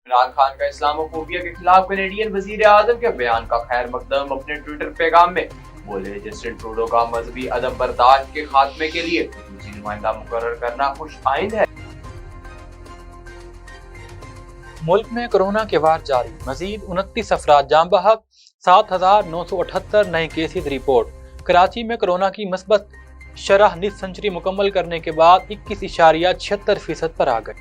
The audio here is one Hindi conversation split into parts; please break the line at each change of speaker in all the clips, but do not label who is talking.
इमरान खान का इस्लामोफोबिया के खिलाफ कैनेडियन वजीर आजम के बयान का खैर मकदम अपने ट्विटर पैगाम में बोले, जस्टिन ट्रूडो का मजहबी अदब बर्दाश्त के खात्मे के लिए खसूसी नुमाइंदा मुकर्रर करना खुश आइंद है।
मुल्क में कोरोना के वार जारी, मजीद 29 अफराद जाम बहक, 7,978 नए केसेज रिपोर्ट। कराची में कोरोना की मस्बत शरह निस सेंचुरी मुकम्मल करने के बाद 21.76% पर आ गई।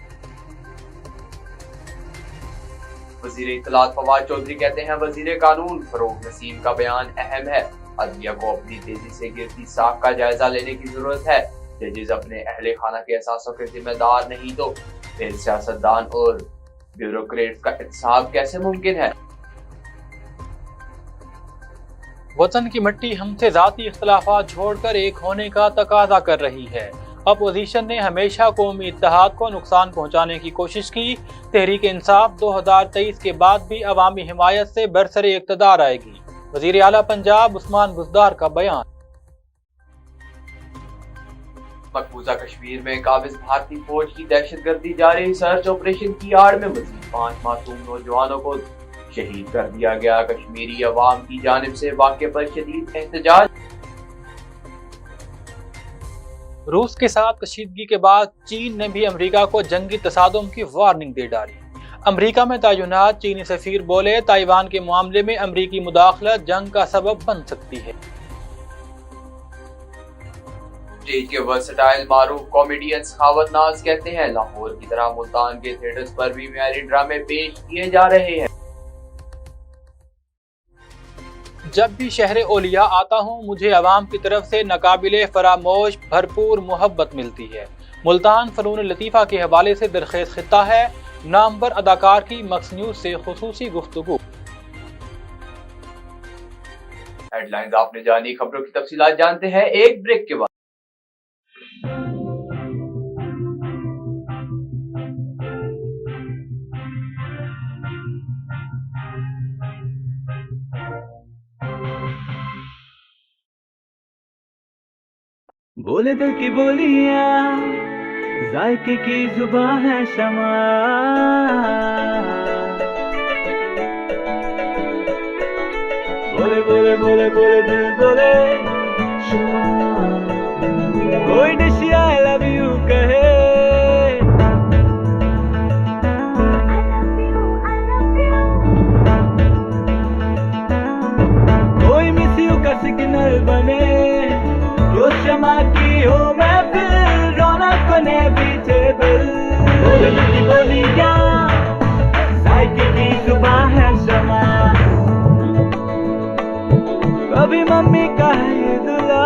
वजीर इत्तलात फवाद चौधरी कहते हैं, वजीर कानून फरूक नसीम का बयान अहम है। अदलिया को अपनी तेजी से गिरती साख का जायजा लेने की जरूरत है। जजेस अपने अहले खाना के एहसासों के जिम्मेदार नहीं तो फिर सियासतदान और ब्यूरोक्रेट्स का इंसाफ कैसे मुमकिन है।
वतन की मिट्टी हमसे जाती इख्तलाफात छोड़कर एक होने का तकाजा कर रही है। अपोजिशन ने हमेशा कौमी इत्तेहाद को नुकसान पहुंचाने की कोशिश की। तहरीक इंसाफ 2023 के बाद भी अवामी हिमायत से बरसरे इक़्तिदार आएगी। वज़ीर आला पंजाब उस्मान बुज़दार का बयान।
मकबूजा कश्मीर में काबिज भारतीय फौज की दहशतगर्दी जारी सर्च ऑपरेशन की आड़ में मजीद 5 मासूम नौजवानों को शहीद कर दिया गया। कश्मीरी अवाम की जानिब से वाक़े पर शदीद एहतजाज।
रूस के साथ कशीदगी के बाद चीन ने भी अमेरिका को जंगी तसादुम की वार्निंग दे डाली। अमेरिका में तैनात चीनी सफीर बोले, ताइवान के मामले में अमेरिकी मुदाखलत जंग का सबब बन सकती है।
स्टेज के वर्सटाइल मारूफ कॉमेडियन सखावत नाज कहते हैं, लाहौर की तरह मुल्तान के थिएटर्स पर भी म्यारी ड्रामे पेश किए जा रहे हैं।
जब भी शहर ओलिया आता हूँ मुझे अवाम की तरफ से नाकाबिले फरामोश भरपूर मोहब्बत मिलती है। मुल्तान फनून लतीफ़ा के हवाले से दरखेस्त खिता है। नामवर अदाकार की मक्स न्यूज से खुसूसी गुफ्तगू।
हेडलाइंस आपने जानी, खबरों की तफसीलात जानते हैं एक ब्रेक के बाद।
बोले दिल की बोलियां, जायके की जुबान है शमा। बोले बोले बोले बोले दिल बोले शमा। कोई निशी आई लव यू कहे, कोई मिस यू का सिग्नल बने। जो शमा की हो महफिल, रौनक बने पीछे दिल। बोली क्या साइकिल की जुबान है शमा। कभी मम्मी का है दुला,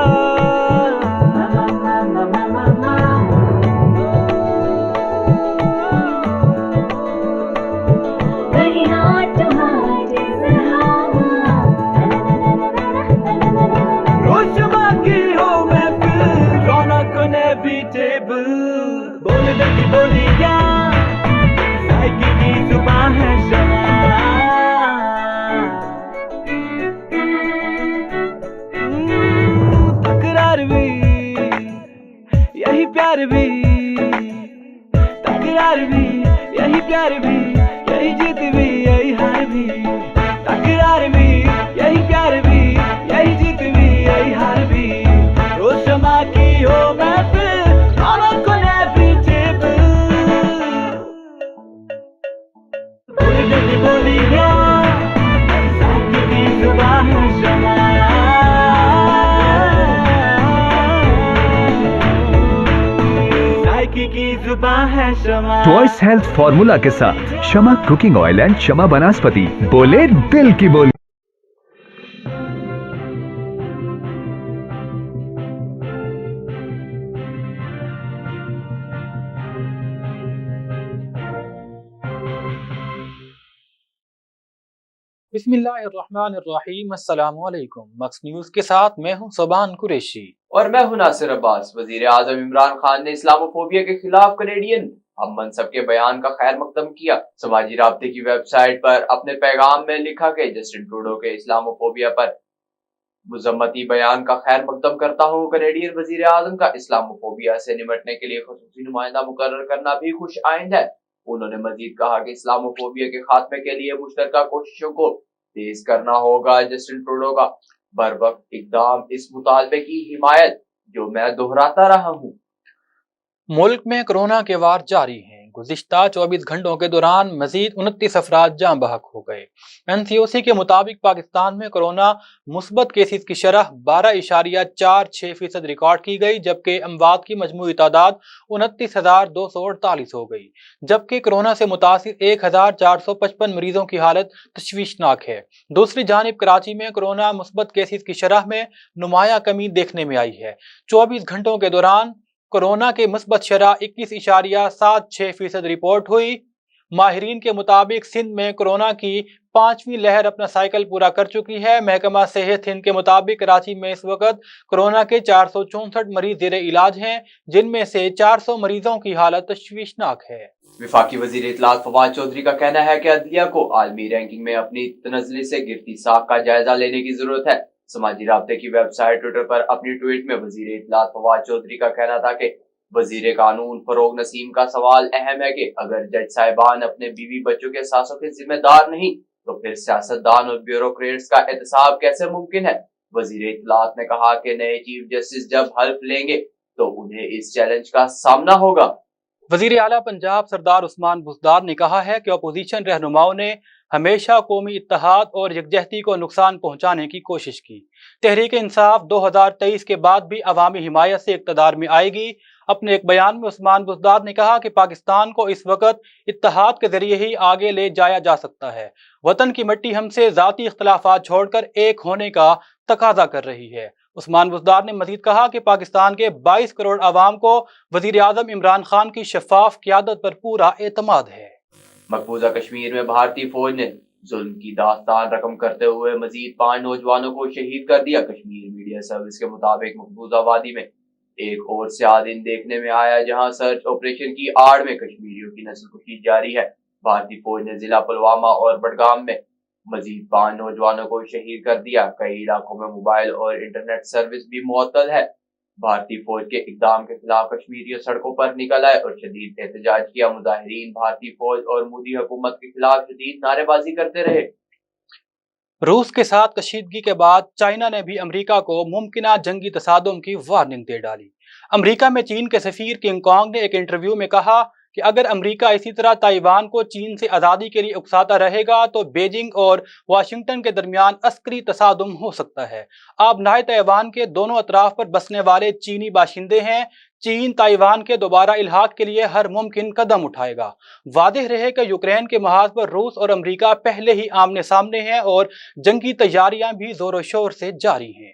बोली क्या साइकिल की जुबान है शमा। तकरार भी यही प्यार भी, तकरार भी यही प्यार भी, यही जीत भी यही हार भी। तकरार भी यही प्यार भी, यही जीत भी यही हार भी। रोज शमा की हो महफिल,
चॉइस हेल्थ फॉर्मूला के साथ शमा कुकिंग ऑयल एंड शमा वनस्पति। बोले दिल की बोली।
बिस्मिल्लाहिर्रहमानिर्रहीम। अस्सलामु अलैकुम। मक्स न्यूज के साथ मैं हूं सुबान कुरैशी
और मैं हूं नासिर अब्बास। वजीर आजम इमरान खान ने इस्लामोफोबिया के खिलाफ कैनेडियन हम मनसब के बयान का खैर मकदम किया। समाजी राब्ते की वेबसाइट पर अपने पैगाम में लिखा कि जस्टिन ट्रूडो के इस्लामोफोबिया पर मुजम्मती बयान का खैर मकदम करता हूँ। कनेडियन वजीर आजम का इस्लामोफोबिया से निपटने के लिए खसूसी नुमाइंदा मुकर्रर करना भी खुश आइंद है। उन्होंने मजीद कहा कि इस्लामोफोबिया के खात्मे के लिए मुश्तरका कोशिशों को तेज करना होगा। जस्टिन ट्रूडो का बरवक्त इकदाम इस मुतालबे की हिमायत जो मैं दोहराता रहा हूँ।
मुल्क में कोरोना के वार जारी हैं। गुज़िश्ता 24 घंटों के दौरान मजीद 29 अफराद जाँ बहक हो गए। NCOC के मुताबिक पाकिस्तान में कोरोना मुस्बत केसेस की शरह 12.46% रिकॉर्ड की गई, जबकि अमवात की मजमूई तादाद 29,248 हो गई। जबकि कोरोना से मुतासिर 1,455 मरीजों की हालत तशवीशनाक है। दूसरी जानिब कराची में कोरोना मुस्बत केसेस की शरह में नुमाया कमी देखने में आई है। 24 घंटों के दौरान कोरोना के मुस्बत शरह 21.76% रिपोर्ट हुई। माहिरीन के मुताबिक सिंध में कोरोना की 5वीं लहर अपना साइकिल पूरा कर चुकी है। महकमा सेहत हिंद के मुताबिक कराची में इस वक्त कोरोना के 464 मरीज जेर इलाज हैं, जिनमें से 400 मरीजों की हालत तशवीशनाक है।
विफाकी वजीर इत्तलात फवाद चौधरी का कहना है कि अदलिया को आलमी रैंकिंग में अपनी तनज़्ज़ुली से गिरती साख का जायजा लेने की जरूरत है। समाजी राब्ते की वेबसाइट ट्विटर पर अपनी ट्वीट में वजीर इत्तलात फवाद चौधरी का कहना था कि वजीर कानून फरोग नसीम का सवाल अहम है कि अगर जज साहिबान अपने बीवी बच्चों के एहसासों के जिम्मेदार नहीं तो फिर सियासतदान और ब्यूरोक्रेट्स का एहतसाब कैसे मुमकिन है। वजीर इत्तलात ने कहा कि नए चीफ जस्टिस जब हल्फ लेंगे तो उन्हें इस चैलेंज का सामना होगा।
वजीर आला पंजाब सरदार उस्मान बुज़दार ने कहा है कि अपोजिशन रहनुमाओं ने हमेशा कौमी इत्तेहाद और यकजहती को नुकसान पहुंचाने की कोशिश की। तहरीक इंसाफ 2023 के बाद भी अवामी हिमायत से इक़्तिदार में आएगी। अपने एक बयान में उस्मान बुज़दार ने कहा कि पाकिस्तान को इस वक्त इत्तेहाद के जरिए ही आगे ले जाया जा सकता है। वतन की मिट्टी हमसे ज़ाती इख्तलाफात छोड़कर एक होने का तकाजा कर रही है। उस्मान बुज़दार ने मजीद कहा कि पाकिस्तान के 22 करोड़ आवाम को वज़ीर आज़म इमरान खान की शफाफ क़यादत पर पूरा एतमाद है।
मकबूजा कश्मीर में भारतीय फौज ने जुल्म की दास्तान रकम करते हुए मजीद 5 नौजवानों को शहीद कर दिया। कश्मीर मीडिया सर्विस के मुताबिक मकबूजा वादी में एक और स्याह दिन देखने में आया, जहां सर्च ऑपरेशन की आड़ में कश्मीरियों की नस्लकुशी जारी है। भारतीय फौज ने जिला पुलवामा और बडगाम में मजीद 5 नौजवानों को शहीद कर दिया। कई इलाकों में मोबाइल और इंटरनेट सर्विस भी मुअत्तल है। भारतीय फौज के इकदाम के खिलाफ कश्मीरियों सड़कों पर निकल आए और शदीद एहतजाज किया। मुजाहिरीन भारतीय फौज और मोदी हुकूमत के खिलाफ शदीद नारेबाजी करते रहे।
रूस के साथ कशीदगी के बाद चाइना ने भी अमेरिका को मुमकिना जंगी तसादुम की वार्निंग दे डाली। अमेरिका में चीन के सफीर किंग कॉन्ग ने एक इंटरव्यू में कहा कि अगर अमेरिका इसी तरह ताइवान को चीन से आज़ादी के लिए उकसाता रहेगा तो बीजिंग और वाशिंगटन के दरमियान अस्करी तसादुम हो सकता है। आबनाए ताइवान के दोनों अतराफ पर बसने वाले चीनी बाशिंदे हैं। चीन ताइवान के दोबारा इल्हाक के लिए हर मुमकिन कदम उठाएगा। वादे रहे कि यूक्रेन के महाज पर रूस और अमेरिका पहले ही आमने सामने हैं और जंगी तैयारियां भी जोरों शोर से जारी हैं।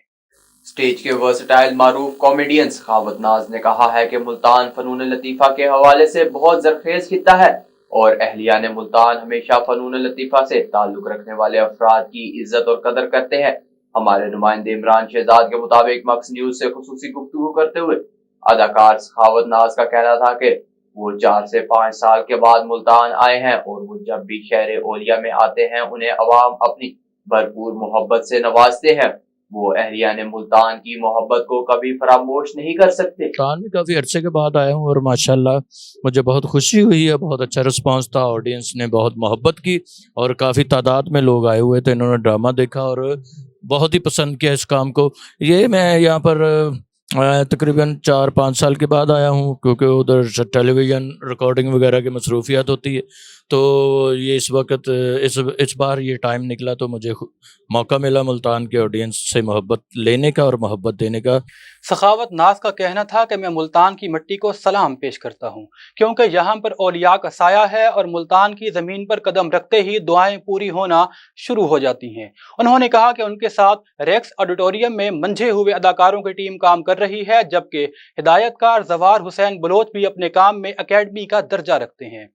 स्टेज के वर्सटाइल मारूफ कॉमेडियन सखावत नाज ने कहा है कि मुल्तान फनून लतीफ़ा के हवाले से बहुत जरखेज खिता है और अहलिया ने मुल्तान हमेशा फनून लतीफ़ा से ताल्लुक रखने वाले अफराद की इज्जत और कदर करते हैं। हमारे नुमाइंदे इमरान शहजाद के मुताबिक मक्स न्यूज से खुसूसी गुफ्तगू करते हुए अदाकार सखावत नाज का कहना था कि वो 4 से 5 साल के बाद मुल्तान आए हैं और वो जब भी शहर ओलिया में आते हैं उन्हें अवाम अपनी भरपूर मोहब्बत से नवाजते हैं। वो अहलिया ने मुल्तान की मोहब्बत को कभी फरामोश नहीं कर सकते।
मुल्तान में काफ़ी अरसे के बाद आया हूँ और माशाल्लाह मुझे बहुत खुशी हुई है। बहुत अच्छा रिस्पांस था, ऑडियंस ने बहुत मोहब्बत की और काफ़ी तादाद में लोग आए हुए थे। इन्होंने ड्रामा देखा और बहुत ही पसंद किया इस काम को। ये मैं यहाँ पर तकरीबन 4-5 साल के बाद आया हूँ क्योंकि उधर टेलीविज़न रिकॉर्डिंग वगैरह की मसरूफियात होती है, तो ये इस वक्त इस बार ये टाइम निकला तो मुझे मौका मिला मुल्तान के ऑडियंस से मोहब्बत लेने का और मोहब्बत देने का।
सखावत नाज का कहना था कि मैं मुल्तान की मिट्टी को सलाम पेश करता हूँ क्योंकि यहाँ पर औलिया का साया है और मुल्तान की ज़मीन पर कदम रखते ही दुआएं पूरी होना शुरू हो जाती हैं। उन्होंने कहा कि उनके साथ रेक्स ऑडिटोरियम में मंझे हुए अदाकारों की टीम काम कर रही है, जबकि हिदायतकार जवार हुसैन बलोच भी अपने काम में अकेडमी का दर्जा रखते हैं।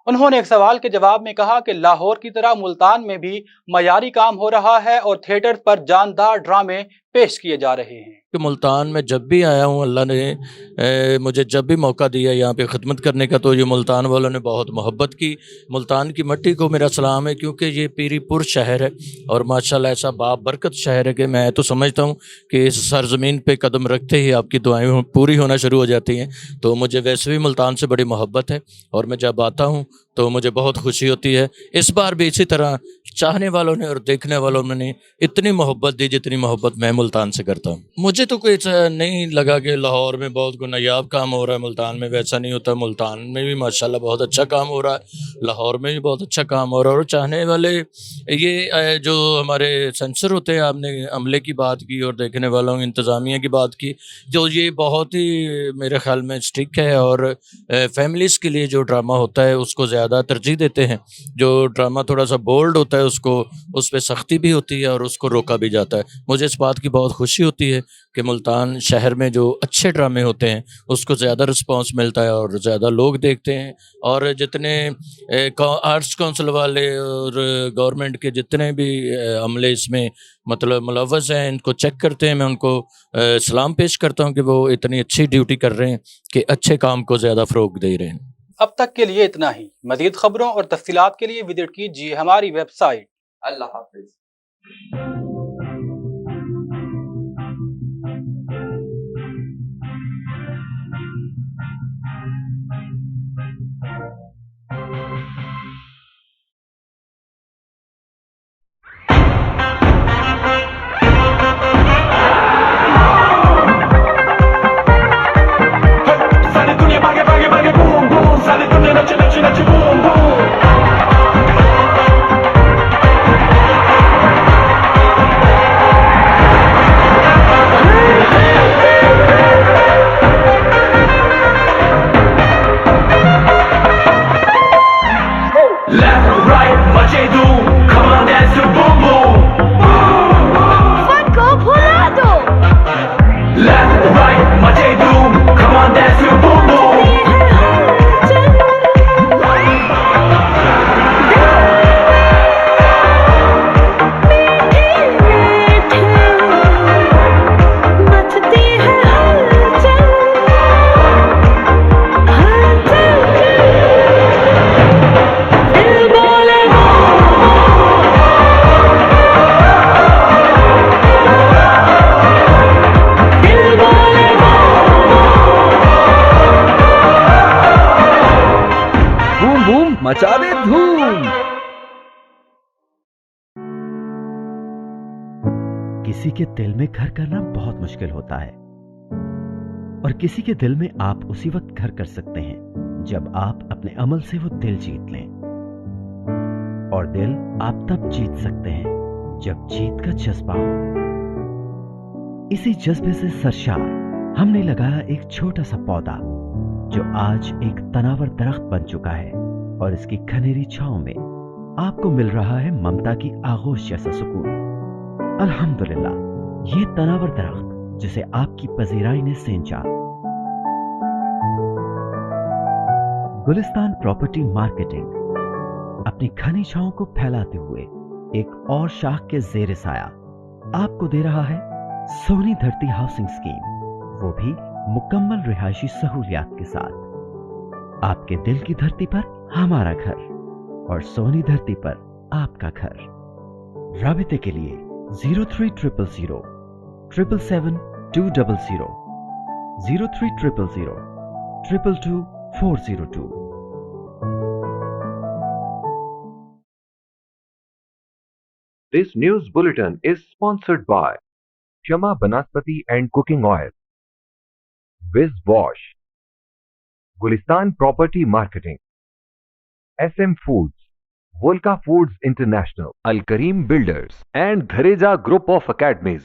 उन्होंने एक सवाल के जवाब में कहा कि लाहौर की तरह मुल्तान में भी मयारी काम हो रहा है और थिएटर पर जानदार ड्रामे पेश किए जा रहे हैं।
कि मुल्तान में जब भी आया हूँ, अल्लाह ने मुझे जब भी मौका दिया यहाँ पे ख़िदमत करने का, तो ये मुल्तान वालों ने बहुत मोहब्बत की। मुल्तान की मिट्टी को मेरा सलाम है, क्योंकि ये पीरीपुर शहर है और माशाल्लाह ऐसा बाबरकत शहर है कि मैं तो समझता हूँ कि इस सरज़मीन पे कदम रखते ही आपकी दुआएं पूरी होना शुरू हो जाती हैं। तो मुझे वैसे भी मुल्तान से बड़ी मोहब्बत है और मैं जब आता हूँ तो मुझे बहुत खुशी होती है। इस बार भी इसी तरह चाहने वालों ने और देखने वालों ने इतनी मोहब्बत दी जितनी मोहब्बत मैं मुल्तान से करता हूँ। मुझे तो कोई ऐसा नहीं लगा कि लाहौर में बहुत कोई नायाब काम हो रहा है, मुल्तान में वैसा नहीं होता। मुल्तान में भी माशाल्लाह बहुत अच्छा काम हो रहा है, लाहौर में भी बहुत अच्छा काम हो रहा है। और चाहने वाले ये जो हमारे सेंसर होते हैं, आपने अमले की बात की और देखने वालों इंतज़ामिया की बात की, जो ये बहुत ही मेरे ख्याल में स्ट्रिक्ट है और फैमिलीज़ के लिए जो ड्रामा होता है उसको ज़्यादा तरजीह देते हैं। जो ड्रामा थोड़ा सा बोल्ड होता है उसको उस पर सख्ती भी होती है और उसको रोका भी जाता है। मुझे इस बात की बहुत खुशी होती है कि मुल्तान शहर में जो अच्छे ड्रामे होते हैं उसको ज़्यादा रिस्पांस मिलता है और ज़्यादा लोग देखते हैं। और जितने आर्ट्स काउंसिल वाले और गवर्नमेंट के जितने भी अमले इसमें मतलब मुलव्वस हैं, इनको चेक करते हैं। मैं उनको सलाम पेश करता हूँ कि वो इतनी अच्छी ड्यूटी कर रहे हैं कि अच्छे काम को ज़्यादा फ़रोग दे रहे हैं।
अब तक के लिए इतना ही। मज़ीद खबरों और तफसीलात के लिए विजिट कीजिए हमारी वेबसाइट।
अल्लाह हाफिज।
सारी दुनिया भागे भागे भागे बूम बूम, सारी दुनिया नचे नचे नचे बूम बूम। Left right मचे धूम, come on dance to boom boom।
Fun को भुला दो।
Left right मचे धूम, come on dance to boom boom।
मचती है हलचल, हलचल। दिल बोले दिल बोले
बूम बूम मचा दे धूम। किसी के दिल में घर करना बहुत मुश्किल होता है और किसी के दिल में आप उसी वक्त घर कर सकते हैं जब आप अपने अमल से वो दिल जीत लें। और दिल आप तब जीत सकते हैं जब जीत का जज्बा हो। इसी जज्बे से सरशार हमने लगाया एक छोटा सा पौधा जो आज एक तनावर दरख्त बन चुका है और इसकी घनेरी छांव में आपको मिल रहा है ममता की आगोश जैसा सुकून। अल्हम्दुलिल्लाह, ये तनावर दरख्त जिसे आपकी पजीराई ने सेंचा। गुलिस्तान प्रॉपर्टी मार्केटिंग अपनी घनी छांव को फैलाते हुए एक और शाख के ज़ेरे साया आपको दे रहा है सोनी धरती हाउसिंग स्कीम, वो भी मुकम्मल रिहायशी सहूलियात के साथ। आपके दिल की धरती पर हमारा घर और सोनी धरती पर आपका घर। राबिते के लिए 0300 777 200 0300 222 402।
This news bulletin is sponsored by Shama Banaspati and Cooking Oil, Wiz Wash, Gulistan Property Marketing, SM Foods, Volca Foods International, Al Kareem Builders, and Dhareja Group of Academies.